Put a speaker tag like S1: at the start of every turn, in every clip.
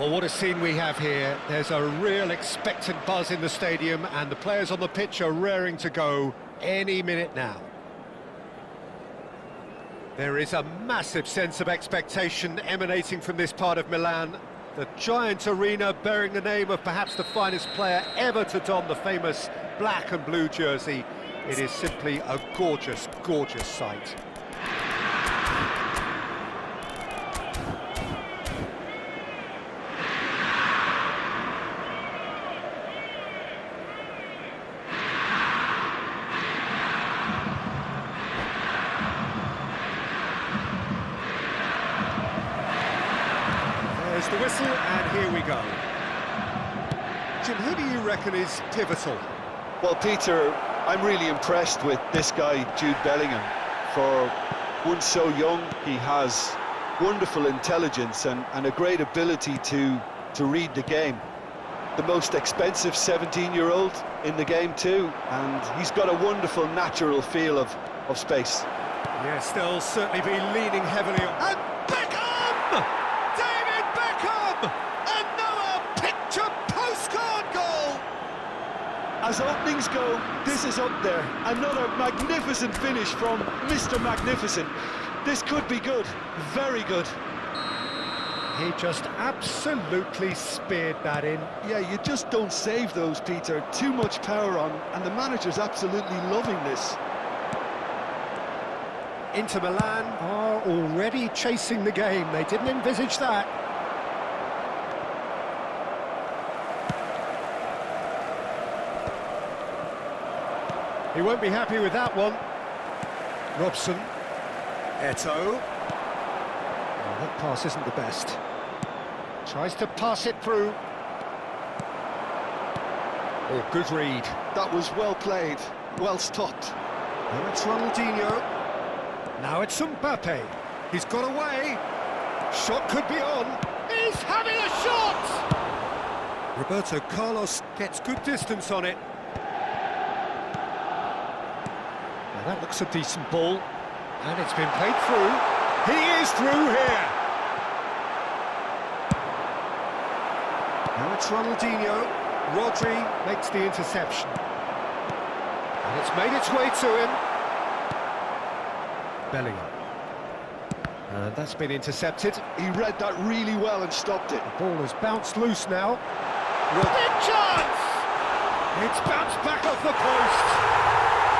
S1: Well, what a scene we have here. There's a real expectant buzz in the stadium, and the players on the pitch are raring to go any minute now. There is a massive sense of expectation emanating from this part of Milan. The giant arena bearing the name of perhaps the finest player ever to don the famous black and blue jersey. It is simply a gorgeous, gorgeous sight. There's the whistle, and here we go. Jim, who do you reckon is pivotal?
S2: Well, Peter, I'm really impressed with this guy, Jude Bellingham. For one so young, he has wonderful intelligence and a great ability to read the game. The most expensive 17-year-old in the game too, and he's got a wonderful natural feel of space.
S1: Yes, they'll certainly be leaning heavily on... And Beckham! David Beckham! Another picture postcard goal!
S2: As openings go, this is up there. Another magnificent finish from Mr. Magnificent. This could be good, very good.
S1: He just absolutely speared that in.
S2: Yeah, you just don't save those, Peter. Too much power on, and the manager's absolutely loving this.
S1: Inter Milan are already chasing the game. They didn't envisage that. He won't be happy with that one. Robson. Eto'o. Oh, that pass isn't the best. Tries to pass it through. Oh, good read.
S2: That was well played, well stopped.
S1: Now it's Ronaldinho. Now it's Mbappe. He's got away. Shot could be on. He's having a shot! Roberto Carlos gets good distance on it. Now that looks a decent ball. And it's been played through. He is through here. Now it's Ronaldinho. Rodri makes the interception. And it's made its way to him. Bellingham. And that's been intercepted.
S2: He read that really well and stopped it.
S1: The ball has bounced loose now. Big chance! It's bounced back off the post.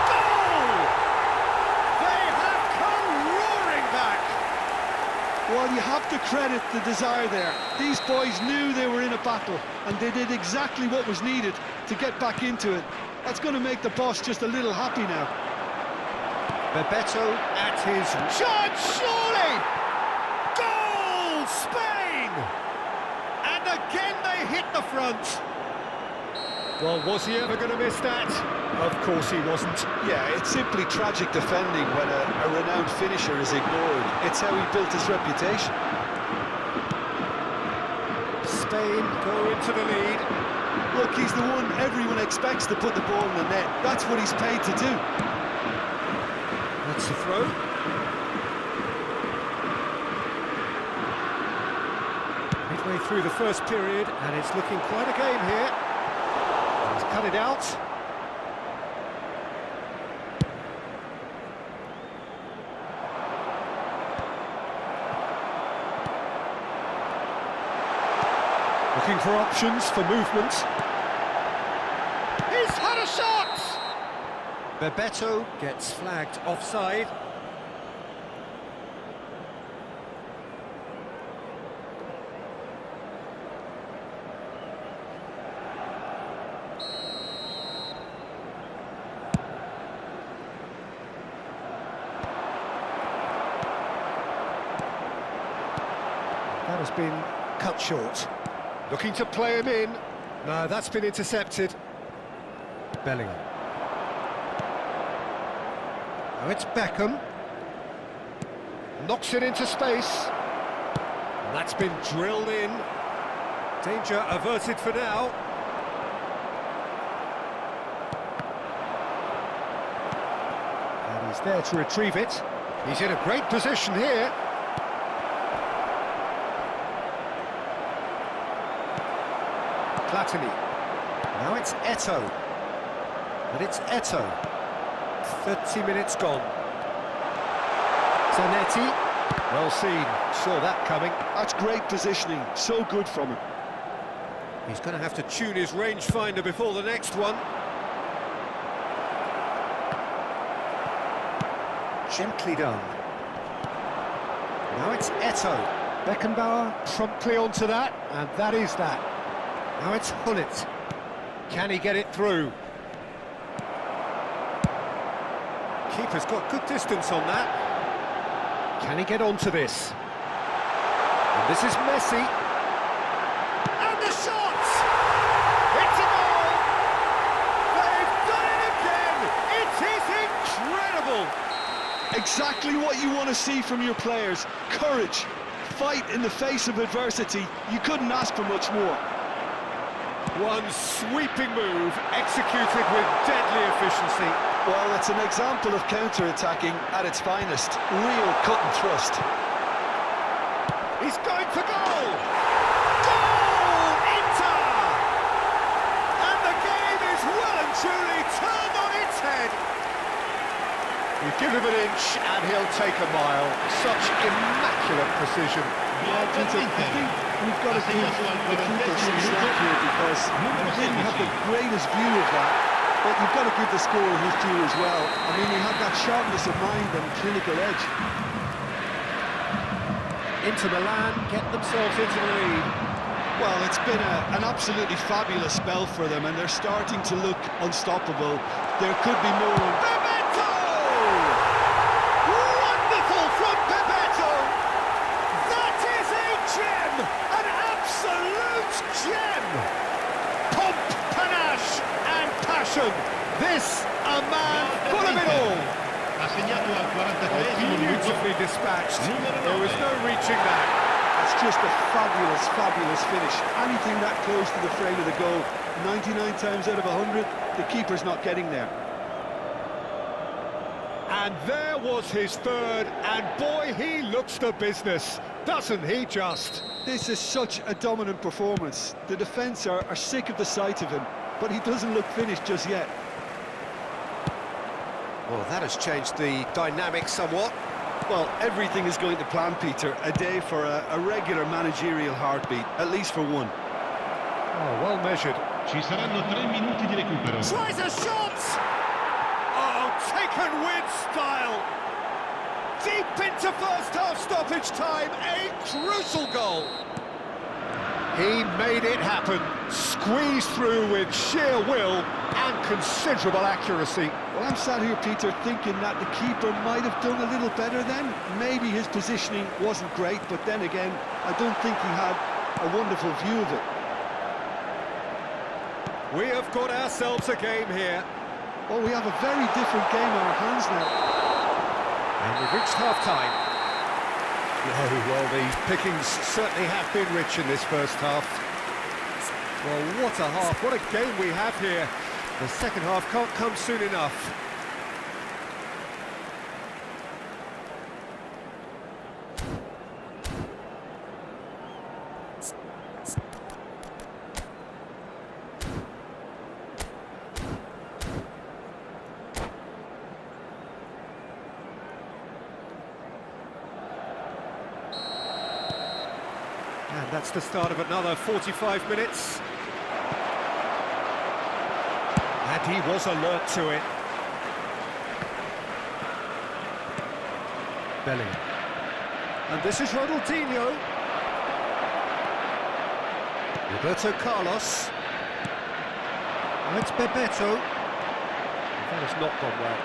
S1: Goal! They have come roaring back.
S2: Well, you have to credit the desire there. These boys knew they were in a battle, and they did exactly what was needed to get back into it. That's going to make the boss just a little happy now.
S1: Bebeto at his shot, surely! Goal, Spain! And again they hit the front. Well, was he ever going to miss that? Of course he wasn't.
S2: Yeah, it's simply tragic defending when a renowned finisher is ignored. It's how he built his reputation.
S1: Spain go into the lead.
S2: Look, he's the one everyone expects to put the ball in the net. That's what he's paid to do.
S1: That's the throw. Midway through the first period, and it's looking quite a game here. He's cut it out. Looking for options for movement. He's had a shot! Bebeto gets flagged offside. That has been cut short. Looking to play him in. No, that's been intercepted. Bellingham. Now it's Beckham. Knocks it into space. And that's been drilled in. Danger averted for now. And he's there to retrieve it. He's in a great position here. Platini. Now it's Eto'o. And it's Eto'o. 30 minutes gone. Zanetti. Well seen. Saw that coming.
S2: That's great positioning. So good from him.
S1: He's going to have to tune his rangefinder before the next one. Gently done. Now it's Eto'o. Beckenbauer promptly onto that, and that is that. Now it's Hullet. Can he get it through? Keeper's got good distance on that. Can he get onto this? And this is Messi. And the shot! It's a goal! They've done it again! It is incredible!
S2: Exactly what you want to see from your players. Courage, fight in the face of adversity. You couldn't ask for much more.
S1: One sweeping move, executed with deadly efficiency.
S2: Well, it's an example of counter-attacking at its finest. Real cut and thrust.
S1: He's going for goal! Goal! Inter! And the game is well and truly turned on its head. You give him an inch and he'll take a mile. Such immaculate precision.
S2: Yeah, Peter, I think we've got to give the keeper some slack here because he didn't have the greatest view of that, but you've got to give the scorer his due as well. I mean, he had that sharpness of mind and clinical edge.
S1: Inter Milan get themselves into the lead.
S2: Well, it's been an absolutely fabulous spell for them, and they're starting to look unstoppable. There could be more.
S1: Bebeto! Wonderful from Bebeto! That is a gem! An absolute gem! Pomp, panache and passion. This, a man full of it all. Beautifully dispatched. There was no reaching that.
S2: It's just a fabulous, fabulous finish. Anything that close to the frame of the goal, 99 times out of 100, the keeper's not getting there.
S1: And there was his third, and boy, he looks the business, doesn't he just?
S2: This is such a dominant performance. The defence are sick of the sight of him, but he doesn't look finished just yet.
S1: Well, that has changed the dynamic somewhat.
S2: Well, everything is going to plan, Peter. A day for a regular managerial heartbeat, at least for one.
S1: Oh, well measured.
S3: Ci saranno 3 minuti di recupero.
S1: Tries a shot! Oh, taken with style. Deep into first half stoppage time, a crucial goal. He made it happen, squeezed through with sheer will and considerable accuracy.
S2: Well, I'm sat here, Peter, thinking that the keeper might have done a little better then. Maybe his positioning wasn't great, but then again, I don't think he had a wonderful view of it.
S1: We have got ourselves a game here.
S2: Well, we have a very different game on our hands now.
S1: And we've reached half-time. Oh, well, the pickings certainly have been rich in this first half. Well, what a half, what a game we have here. The second half can't come soon enough. And that's the start of another 45 minutes. And he was alert to it. Bellingham. And this is Ronaldinho. Roberto Carlos. And it's Bebeto. That has not gone well.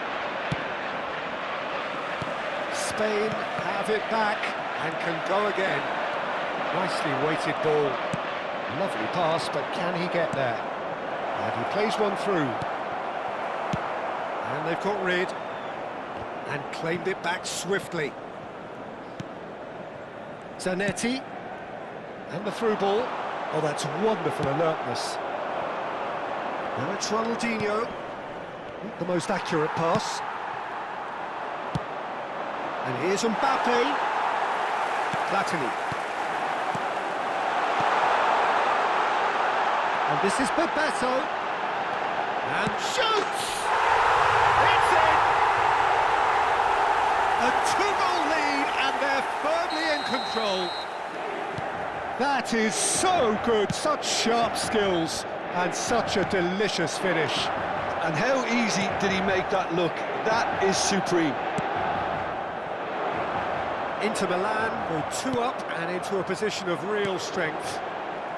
S1: Spain have it back and can go again. Nicely weighted ball. Lovely pass, but can he get there? And he plays one through. And they've got rid. And claimed it back swiftly. Zanetti. And the through ball. Oh, that's wonderful alertness. Now it's Ronaldinho. The most accurate pass. And here's Mbappe. Platini. And this is Bebeto. And shoots! It's in! A 2-goal lead, and they're firmly in control. That is so good, such sharp skills, and such a delicious finish.
S2: And how easy did he make that look? That is supreme.
S1: Inter Milan go 2 up and into a position of real strength.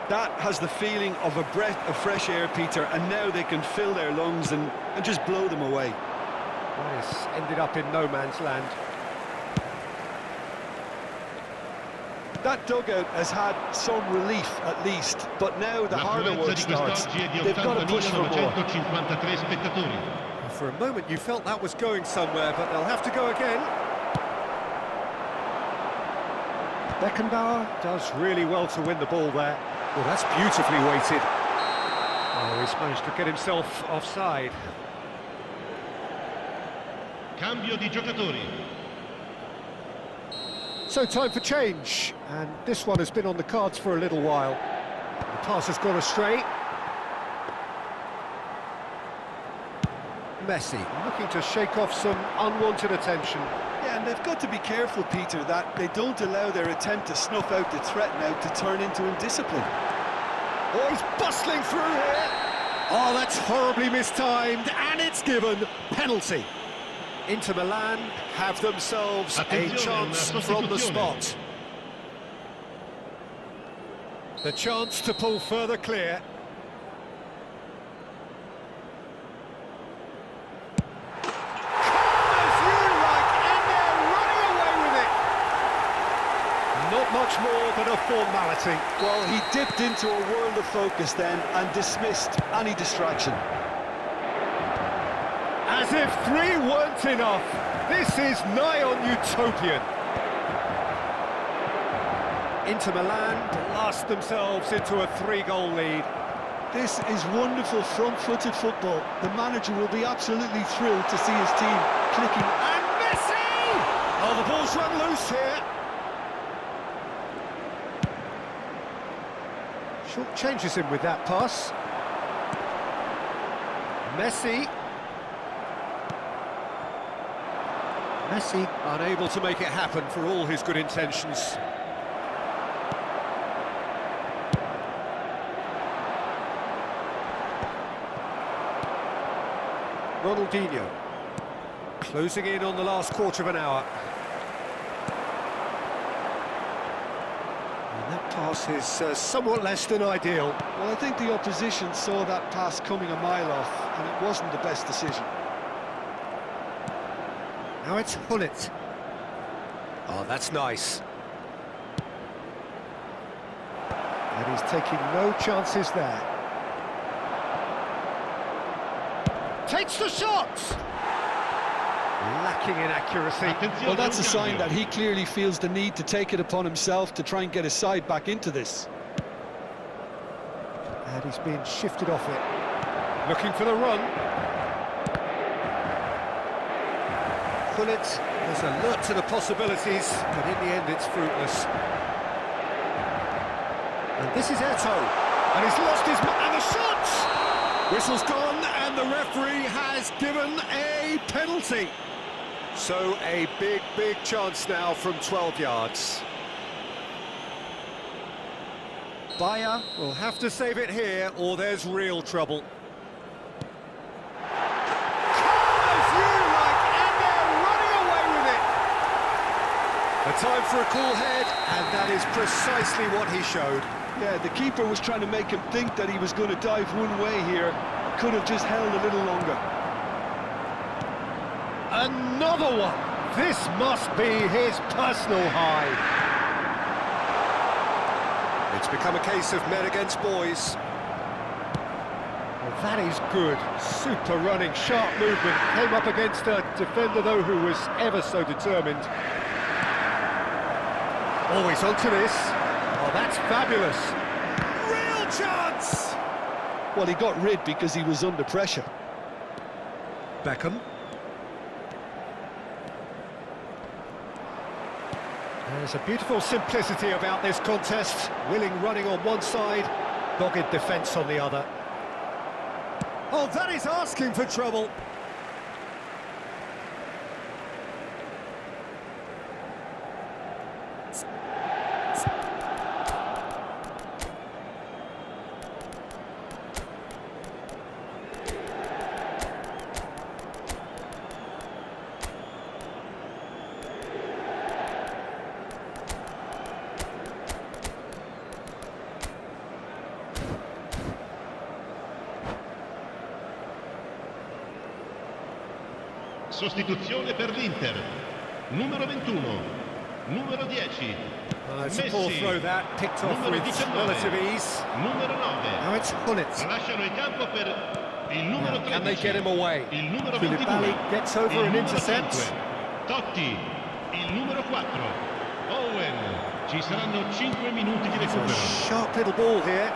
S2: That has the feeling of a breath of fresh air, Peter, and now they can fill their lungs and just blow them away.
S1: Well, it's ended up in no man's land.
S2: That dugout has had some relief, at least, but now the harder
S3: L'affluenza
S2: work
S3: di
S2: starts.
S3: quest'oggi è di
S2: They've got to push for more.
S3: 80.953 spettatori.
S1: For a moment you felt that was going somewhere, but they'll have to go again. Beckenbauer does really well to win the ball there. Well, that's beautifully weighted. Oh, he's managed to get himself offside.
S3: Cambio di giocatori.
S1: So time for change, and this one has been on the cards for a little while. The pass has gone astray. Messi looking to shake off some unwanted attention.
S2: Yeah, and they've got to be careful, Peter, that they don't allow their attempt to snuff out the threat now to turn into indiscipline.
S1: Oh, he's bustling through here. Oh, that's horribly mistimed, and it's given. Penalty. Inter Milan have themselves a chance from the spot. The chance to pull further clear. Not much more than a formality.
S2: Well, he dipped into a world of focus then and dismissed any distraction.
S1: As if 3 weren't enough, this is nigh on utopian. Inter Milan blast themselves into a 3-goal lead.
S2: This is wonderful front-footed football. The manager will be absolutely thrilled to see his team clicking.
S1: And Messi! Oh, the ball's run loose here. Short changes him with that pass. Messi unable to make it happen for all his good intentions. Ronaldinho closing in on the last quarter of an hour. And that pass is somewhat less than ideal.
S2: Well, I think the opposition saw that pass coming a mile off, and it wasn't the best decision.
S1: Now it's Hullet. Oh, that's nice. And he's taking no chances there. Takes the shot! Lacking in accuracy.
S2: Well, that's a sign that he clearly feels the need to take it upon himself to try and get his side back into this.
S1: And he's being shifted off it. Looking for the run. Hullet is alert to the possibilities, but in the end it's fruitless. And this is Eto'o, and he's lost his... and the shot! Whistle's gone, and the referee has given a penalty. So a big, big chance now from 12 yards. Bayer will have to save it here, or there's real trouble. A time for a cool head, and that is precisely what he showed.
S2: Yeah, the keeper was trying to make him think that he was going to dive one way here. Could have just held a little longer.
S1: Another one! This must be his personal high. It's become a case of men against boys. Well, that is good. Super running, sharp movement. Came up against a defender, though, who was ever so determined. Always onto this. Oh, that's fabulous. Real chance!
S2: Well, he got rid because he was under pressure.
S1: Beckham. There's a beautiful simplicity about this contest. Willing running on one side, Dogged defence on the other. Oh, that is asking for trouble.
S3: Sostituzione per l'Inter. Numero 21. Numero 10.
S1: It's a poor throw that, picked off
S3: Numero
S1: with
S3: 19.
S1: relative ease.
S3: Numero 9.
S1: Now it's Hunnit.
S3: Lasciano il campo per il numero 13.
S1: Can they get him away?
S3: Il numero
S1: Koulibaly
S3: 22.
S1: gets over
S3: il
S1: and
S3: numero
S1: intercepts.
S3: 5. Totti. Il numero 4. Owen. Ci saranno 5 minuti di recupero.
S1: Sharp little ball here.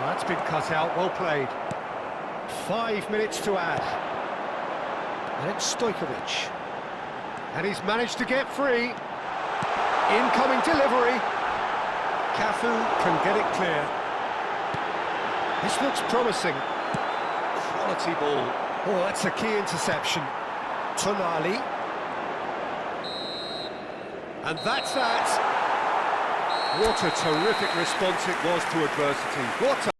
S1: That's been cut out, well played. 5 minutes to add. And it's Stojkovic. And he's managed to get free. Incoming delivery. Cafu can get it clear. This looks promising. Quality ball. Oh, that's a key interception. Tonali. And that's that. What a terrific response it was to adversity. What a